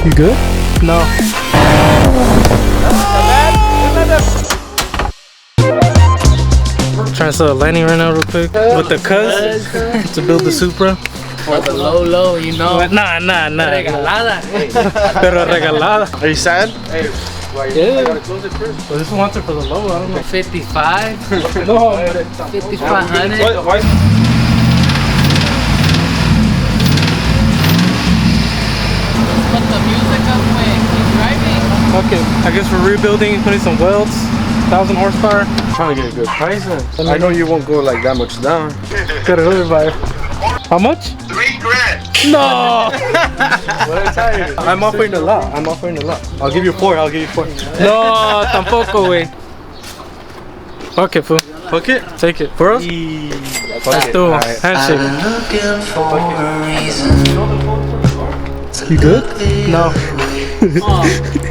You good? No. Trying to sell a landing right now real quick with the cuz to build the Supra. For the low, you know. Nah. Regalada. Pero regalada. Are you sad? Hey, yeah. I gotta close it first. Well, this one wants it for the low, I don't know. 55? No, 5,500? Why? Put the music up when keep driving. Okay, I guess we're rebuilding, putting some welds, 1,000 horsepower. Trying to get a good price then. I know you won't go like that much down. Got a hood buyer. How much? $3,000. No! I'm offering a lot. I'll give you 4. No, tampoco, wey. Fuck it, fool. Fuck it. Take it. For us? Let's do it. Handshake. You good? No.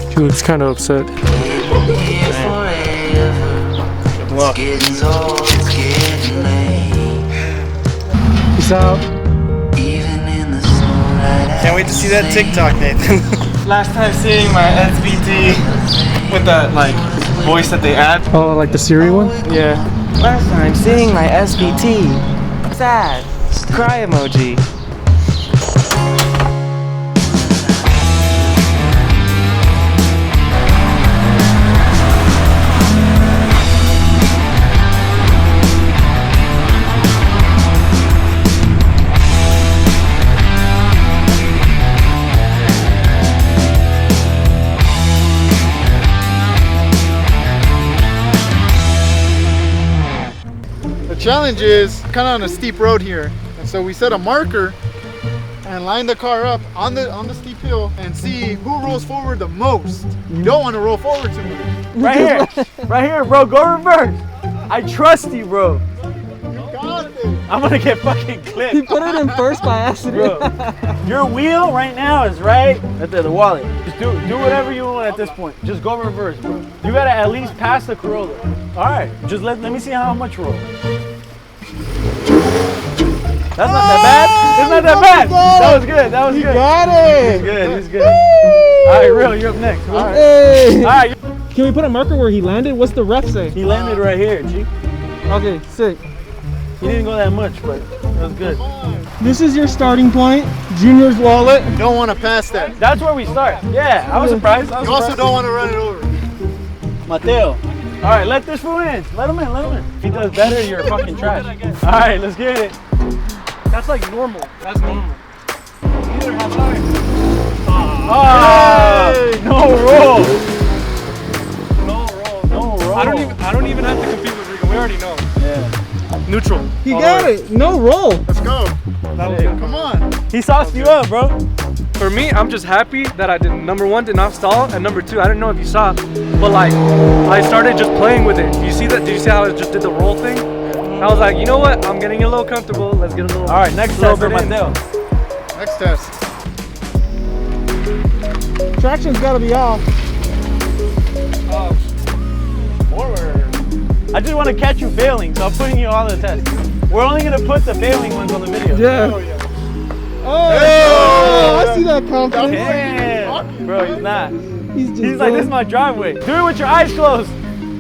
He looks kind of upset. What? Peace out. Can't wait to see that TikTok, Nathan. Last time seeing my SVT with that like voice that they add. Oh, like the Siri one? Yeah. Last time seeing my SVT. Sad. Cry emoji. Challenge is kind of on a steep road here, and so we set a marker and line the car up on the steep hill and see who rolls forward the most. You don't want to roll forward too much. Right here, bro. Go reverse. I trust you, bro. You got it. I'm gonna get fucking clipped. He put it in first by accident. Bro, your wheel right now is right at the wallet. Just do whatever you want at this point. Just go reverse, bro. You gotta at least pass the Corolla. All right, just let me see how much roll. That's not that bad. That's not that bad. That was good. That was good. Got it. He's good. He's good. All right, real. You're up next. All right. Hey. All right. Can we put a marker where he landed? What's the ref say? He landed right here, G. Okay, sick. He didn't go that much, but it was good. This is your starting point. Junior's wallet. You don't want to pass that. That's where we start. Yeah, I was surprised. You also don't want to run it over. Mateo. All right, let this fool in. Let him in. If he does better, you're fucking trash. All right, let's get it. That's like normal. That's normal. Neither have I. No roll. No roll. I don't even have to compete with Rico. We already know. Yeah. Neutral. He got it. No roll. Let's go. That was good. Come on. He sauced you up, bro. For me, I'm just happy that I did, number one, did not stall, and number two, I didn't know if you saw, but like, I started just playing with it. You see that? Did you see how I just did the roll thing? I was like, you know what? I'm getting a little comfortable. Let's get a little. All right, next test for Mateo. Next test. Traction's got to be off. Forward. I just want to catch you failing, so I'm putting you on the test. We're only gonna put the failing ones on the video. Yeah. Oh, I see that confidence. Damn. Bro, he's not. He's like, this is my driveway. Do it with your eyes closed.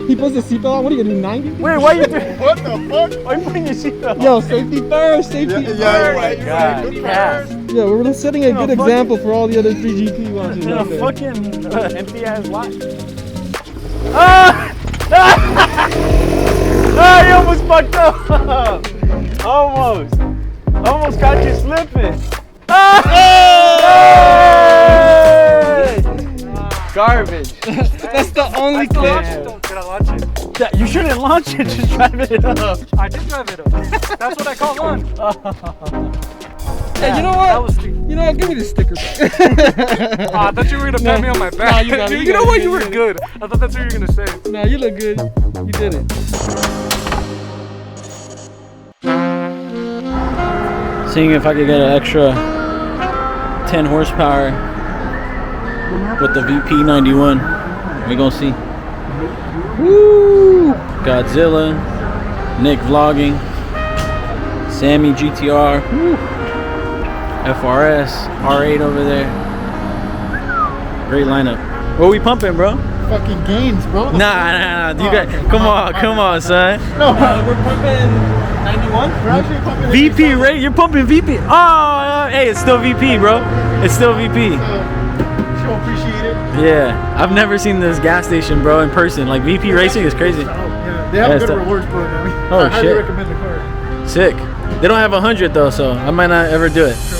He puts the seatbelt on. What are you gonna do, 90? Wait, why are you doing? What the fuck? Why are you putting your seatbelt on? Yo, safety first, safety first. Yeah, right. God, Good pass. Yeah, we're setting a good example for all the other 3GP watchers In a out there. fucking empty ass lot. Ah! Ah, you almost fucked up. Almost got you slipping. Ah! Hey! Garbage. That's the only clip. Did I launch it? You shouldn't launch it, just drive it up. I did drive it up. That's what I call launch. Hey, you know what? You know what? Give me the sticker back. I thought you were gonna pat me on my back. Nah, you got it, You know what? You were got it. good. I thought that's what you were gonna say. Nah, you look good. You did it. Seeing if I could get an extra 10 horsepower with the VP91. We gonna see. Woo! Godzilla, Nick vlogging, Sammy GTR, FRS, R8 over there. Great lineup. What we pumping, bro? Fucking gains, bro. Nah. You got. Come on, son. No, We're pumping 91. we're actually pumping VP, right? You're pumping VP. Oh, hey, it's still VP, bro. It's still VP. She'll appreciate it. Yeah, I've never seen this gas station, bro, in person. Like VP Racing is crazy. Yeah, they have Yeah, a good so- rewards program. Oh, I highly shit. recommend the car. Sick. They don't have 100 though, so I might not ever do it. True.